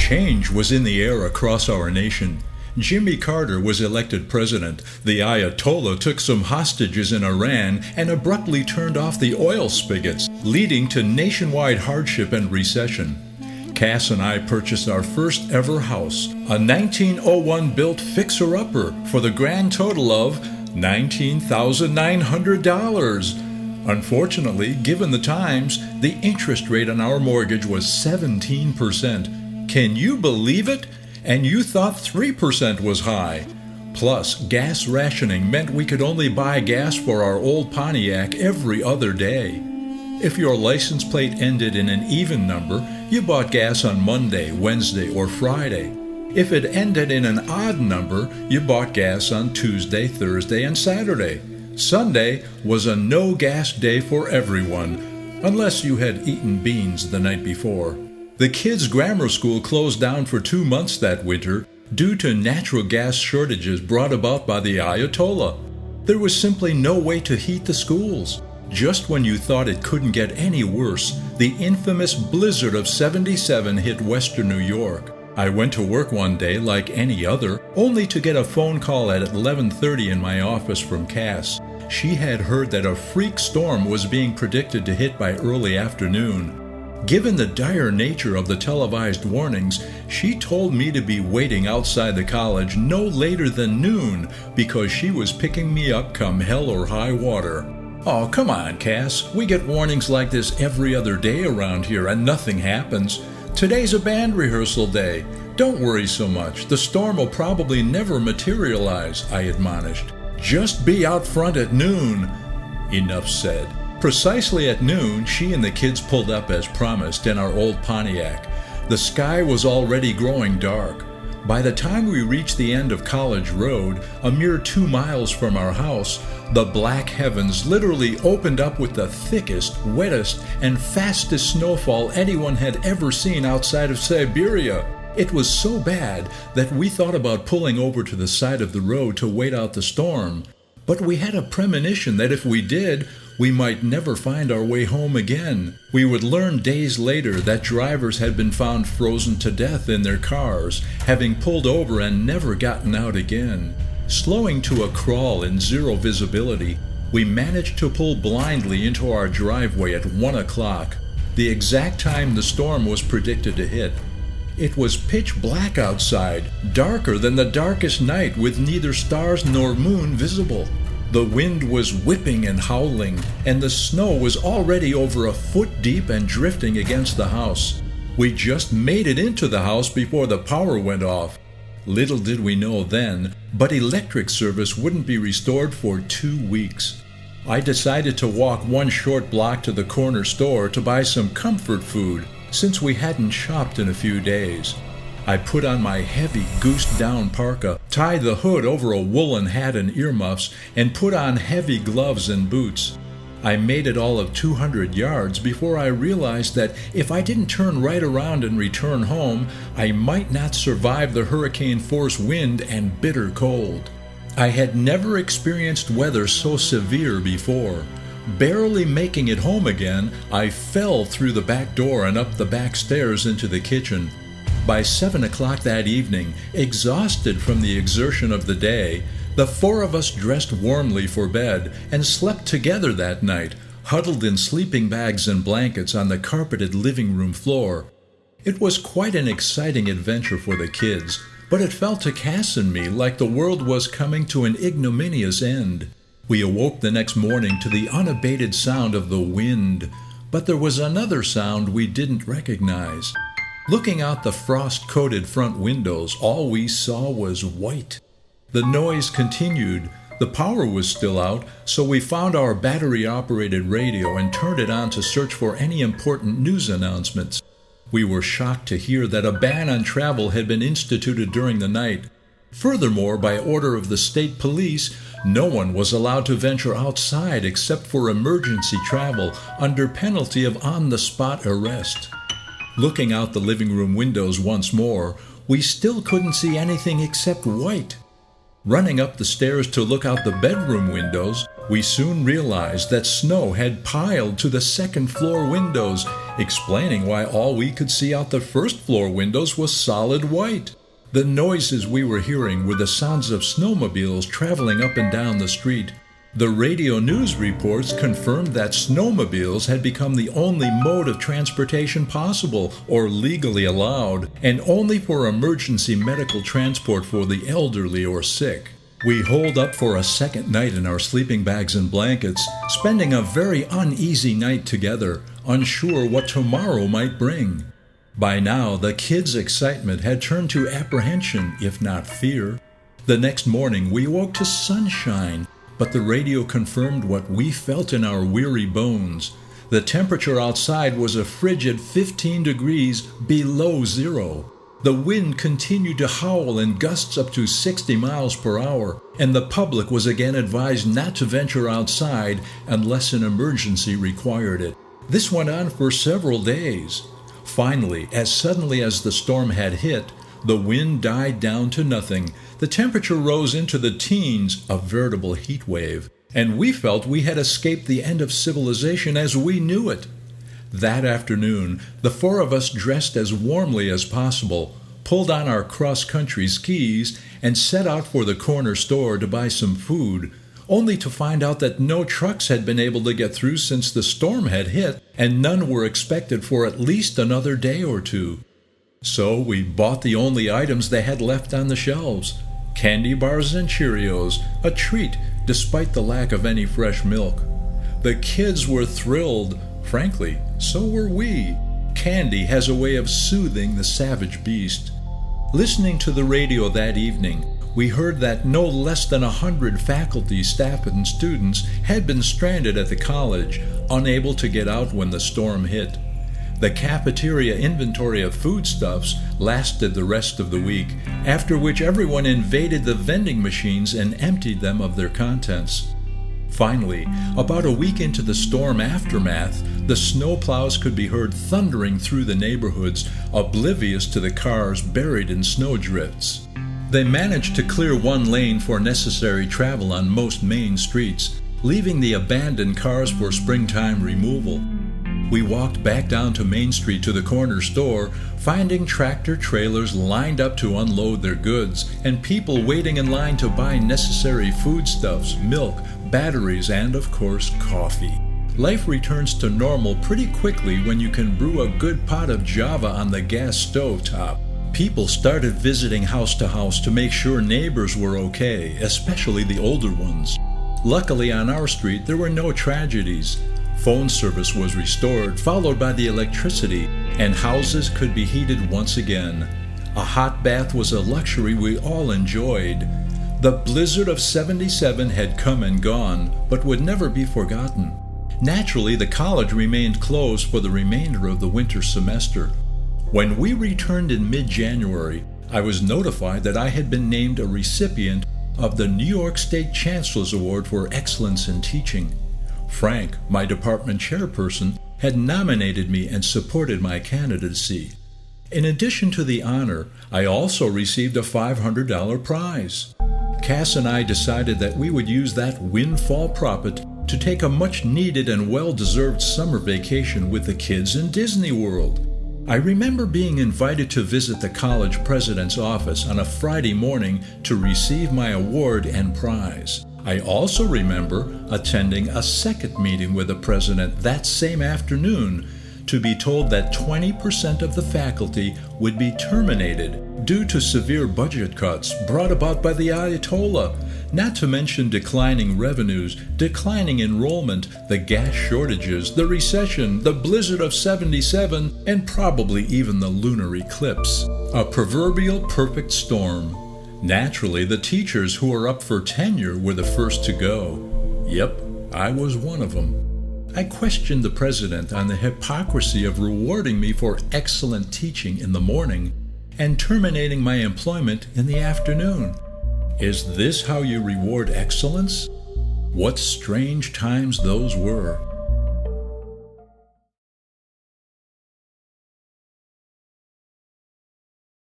Change was in the air across our nation. Jimmy Carter was elected president. The Ayatollah took some hostages in Iran and abruptly turned off the oil spigots, leading to nationwide hardship and recession. Cass and I purchased our first ever house, a 1901 built fixer-upper, for the grand total of $19,900. Unfortunately, given the times, the interest rate on our mortgage was 17%. Can you believe it? And you thought 3% was high. Plus, gas rationing meant we could only buy gas for our old Pontiac every other day. If your license plate ended in an even number, you bought gas on Monday, Wednesday, or Friday. If it ended in an odd number, you bought gas on Tuesday, Thursday, and Saturday. Sunday was a no-gas day for everyone, unless you had eaten beans the night before. The kids' grammar school closed down for 2 months that winter due to natural gas shortages brought about by the Ayatollah. There was simply no way to heat the schools. Just when you thought it couldn't get any worse, the infamous blizzard of '77 hit western New York. I went to work one day like any other, only to get a phone call at 11:30 in my office from Cass. She had heard that a freak storm was being predicted to hit by early afternoon. Given the dire nature of the televised warnings, she told me to be waiting outside the college no later than noon because she was picking me up come hell or high water. Oh, come on, Cass. We get warnings like this every other day around here and nothing happens. Today's a band rehearsal day. Don't worry so much. The storm will probably never materialize, I admonished. Just be out front at noon. Enough said. Precisely at noon, she and the kids pulled up as promised in our old Pontiac. The sky was already growing dark. By the time we reached the end of College Road, a mere 2 miles from our house, the black heavens literally opened up with the thickest, wettest, and fastest snowfall anyone had ever seen outside of Siberia. It was so bad that we thought about pulling over to the side of the road to wait out the storm. But we had a premonition that if we did, we might never find our way home again. We would learn days later that drivers had been found frozen to death in their cars, having pulled over and never gotten out again. Slowing to a crawl in zero visibility, we managed to pull blindly into our driveway at 1 o'clock, the exact time the storm was predicted to hit. It was pitch black outside, darker than the darkest night, with neither stars nor moon visible. The wind was whipping and howling, and the snow was already over a foot deep and drifting against the house. We just made it into the house before the power went off. Little did we know then, but electric service wouldn't be restored for 2 weeks. I decided to walk 1 short block to the corner store to buy some comfort food, since we hadn't shopped in a few days. I put on my heavy goose-down parka, tied the hood over a woolen hat and earmuffs, and put on heavy gloves and boots. I made it all of 200 yards before I realized that if I didn't turn right around and return home, I might not survive the hurricane-force wind and bitter cold. I had never experienced weather so severe before. Barely making it home again, I fell through the back door and up the back stairs into the kitchen. By 7 o'clock that evening, exhausted from the exertion of the day, the 4 of us dressed warmly for bed and slept together that night, huddled in sleeping bags and blankets on the carpeted living room floor. It was quite an exciting adventure for the kids, but it felt to Cass and me like the world was coming to an ignominious end. We awoke the next morning to the unabated sound of the wind, but there was another sound we didn't recognize. Looking out the frost-coated front windows, all we saw was white. The noise continued. The power was still out, so we found our battery-operated radio and turned it on to search for any important news announcements. We were shocked to hear that a ban on travel had been instituted during the night. Furthermore, by order of the state police, no one was allowed to venture outside except for emergency travel under penalty of on-the-spot arrest. Looking out the living room windows once more, we still couldn't see anything except white. Running up the stairs to look out the bedroom windows, We soon realized that snow had piled to the second-floor windows, explaining why all we could see out the first-floor windows was solid white. The noises we were hearing were the sounds of snowmobiles traveling up and down the street. The radio news reports confirmed that snowmobiles had become the only mode of transportation possible or legally allowed, and only for emergency medical transport for the elderly or sick. We holed up for a second night in our sleeping bags and blankets, spending a very uneasy night together, unsure what tomorrow might bring. By now, the kids' excitement had turned to apprehension, if not fear. The next morning, we woke to sunshine, but the radio confirmed what we felt in our weary bones. The temperature outside was a frigid 15 degrees below zero. The wind continued to howl in gusts up to 60 miles per hour, and the public was again advised not to venture outside unless an emergency required it. This went on for several days. Finally, as suddenly as the storm had hit, the wind died down to nothing. The temperature rose into the teens, a veritable heat wave, and we felt we had escaped the end of civilization as we knew it. That afternoon, the four of us dressed as warmly as possible, pulled on our cross-country skis, and set out for the corner store to buy some food, only to find out that no trucks had been able to get through since the storm had hit, and none were expected for at least another day or two. So we bought the only items they had left on the shelves: candy bars and Cheerios, a treat despite the lack of any fresh milk. The kids were thrilled. Frankly, so were we. Candy has a way of soothing the savage beast. Listening to the radio that evening, we heard that no less than 100 faculty, staff, and students had been stranded at the college, unable to get out when the storm hit. The cafeteria inventory of foodstuffs lasted the rest of the week, after which everyone invaded the vending machines and emptied them of their contents. Finally, about a week into the storm aftermath, the snowplows could be heard thundering through the neighborhoods, oblivious to the cars buried in snowdrifts. They managed to clear one lane for necessary travel on most main streets, leaving the abandoned cars for springtime removal. We walked back down to Main Street to the corner store, finding tractor-trailers lined up to unload their goods, and people waiting in line to buy necessary foodstuffs, milk, batteries, and, of course, coffee. Life returns to normal pretty quickly when you can brew a good pot of Java on the gas stove top. People started visiting house to house to make sure neighbors were okay, especially the older ones. Luckily, on our street, there were no tragedies. Phone service was restored, followed by the electricity, and houses could be heated once again. A hot bath was a luxury we all enjoyed. The blizzard of '77 had come and gone, but would never be forgotten. Naturally, the college remained closed for the remainder of the winter semester. When we returned in mid-January, I was notified that I had been named a recipient of the New York State Chancellor's Award for Excellence in Teaching. Frank, my department chairperson, had nominated me and supported my candidacy. In addition to the honor, I also received a $500 prize. Cass and I decided that we would use that windfall profit to take a much-needed and well-deserved summer vacation with the kids in Disney World. I remember being invited to visit the college president's office on a Friday morning to receive my award and prize. I also remember attending a second meeting with the president that same afternoon to be told that 20% of the faculty would be terminated due to severe budget cuts brought about by the Ayatollah, not to mention declining revenues, declining enrollment, the gas shortages, the recession, the blizzard of '77, and probably even the lunar eclipse. A proverbial perfect storm. Naturally, the teachers who were up for tenure were the first to go. Yep, I was one of them. I questioned the president on the hypocrisy of rewarding me for excellent teaching in the morning and terminating my employment in the afternoon. Is this how you reward excellence? What strange times those were.